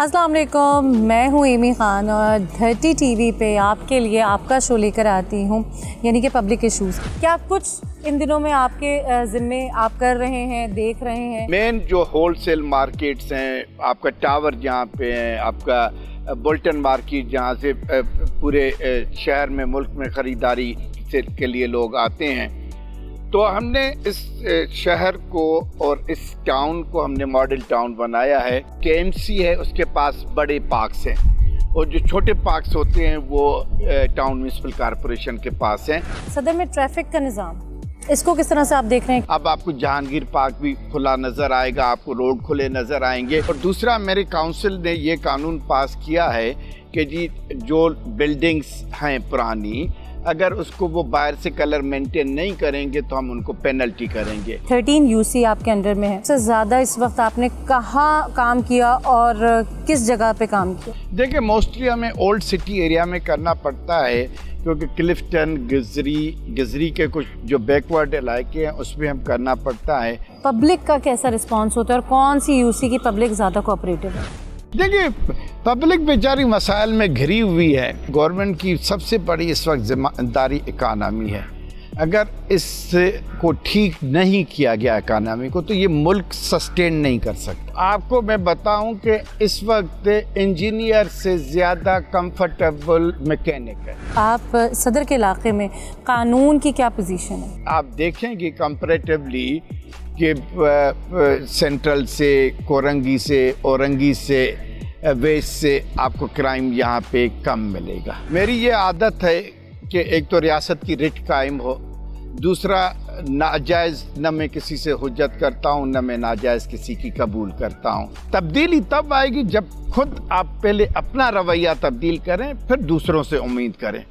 السلام علیکم، میں ہوں ایمی خان اور دھرتی ٹی وی پہ آپ کے لیے آپ کا شو لے کر آتی ہوں، یعنی کہ پبلک ایشوز۔ کیا کچھ ان دنوں میں آپ کے ذمے آپ کر رہے ہیں، دیکھ رہے ہیں؟ مین جو ہول سیل مارکیٹس ہیں، آپ کا ٹاور جہاں پہ ہیں، آپ کا بولٹن مارکیٹ جہاں سے پورے شہر میں ملک میں خریداری کے لیے لوگ آتے ہیں، تو ہم نے اس شہر کو اور اس ٹاؤن کو ہم نے ماڈل ٹاؤن بنایا ہے۔ KMC ہے، اس کے پاس بڑے پارکس ہیں اور جو چھوٹے پارکس ہوتے ہیں وہ ٹاؤن میونسپل کارپوریشن کے پاس ہیں۔ صدر میں ٹریفک کا نظام، اس کو کس طرح سے آپ دیکھ رہے ہیں؟ اب آپ کو جہانگیر پارک بھی کھلا نظر آئے گا، آپ کو روڈ کھلے نظر آئیں گے۔ اور دوسرا، میرے کاؤنسل نے یہ قانون پاس کیا ہے کہ جی جو بلڈنگز ہیں پرانی، اگر اس کو وہ باہر سے کلر مینٹین نہیں کریں گے تو ہم ان کو پینلٹی کریں گے۔ 13 UC آپ کے انڈر میں ہے، سب سے زیادہ اس وقت آپ نے کہاں کام کیا اور کس جگہ پہ کام کیا؟ دیکھیں، موسٹلی ہمیں اولڈ سٹی ایریا میں کرنا پڑتا ہے، کیونکہ کلفٹن، گزری کے کچھ جو بیکورڈ علاقے ہیں اس میں ہم کرنا پڑتا ہے۔ پبلک کا کیسا رسپانس ہوتا ہے اور کون سی UC کی پبلک زیادہ کوآپریٹو ہے؟ دیکھیے، پبلک بیچاری مسائل میں گھری ہوئی ہے۔ گورنمنٹ کی سب سے بڑی اس وقت ذمہ داری اکانومی ہے۔ اگر اس کو ٹھیک نہیں کیا گیا اکانومی کو تو یہ ملک سسٹین نہیں کر سکتا۔ آپ کو میں بتاؤں کہ اس وقت انجینئر سے زیادہ کمفرٹیبل میکینک ہے۔ آپ صدر کے علاقے میں قانون کی کیا پوزیشن ہے؟ آپ دیکھیں گے کمپیریٹیولی کہ سینٹرل سے، کورنگی سے، اورنگی سے، ویسٹ سے آپ کو کرائم یہاں پہ کم ملے گا۔ میری یہ عادت ہے کہ ایک تو ریاست کی رٹ قائم ہو، دوسرا ناجائز نہ میں کسی سے حجت کرتا ہوں نہ میں ناجائز کسی کی قبول کرتا ہوں۔ تبدیلی تب آئے گی جب خود آپ پہلے اپنا رویہ تبدیل کریں، پھر دوسروں سے امید کریں۔